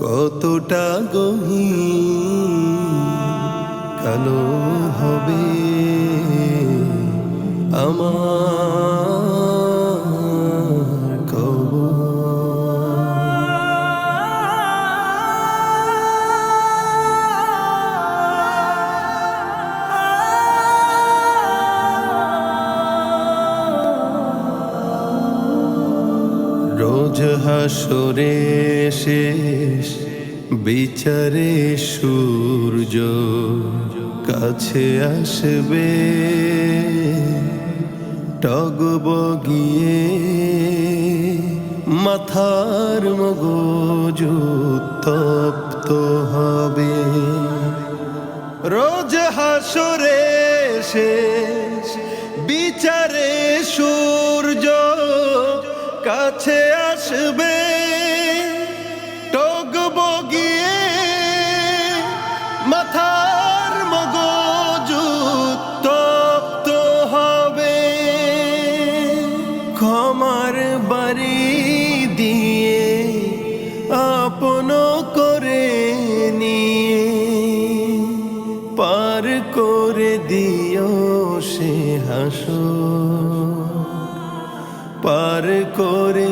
কতটা গহীন কালো হবে আমার কবর। রোজ হাসরে শেষ বিচারে সূর্য কাছে আসবে, টগবগিয়ে মাথার মগজ তপ্ত হবে। রোজ হাসরে শেষ বিচারে সূর্য কাছে আসবে, টগবগিয়ে মাথার মগজ তপ্ত হবে। ক্ষমার বাড়ি দিয়ে আপন করে নিয়ে পার করে দিও সে হাসর, পার করে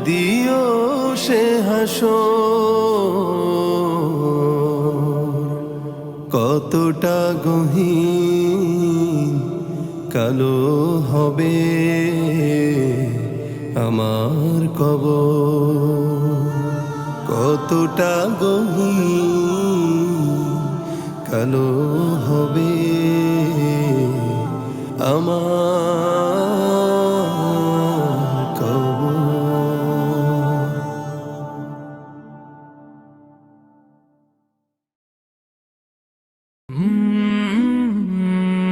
দিও সে হাসর। কতটা গহীন কালো হবে আমার কবর, কতটা গহীন কালো হবে আমার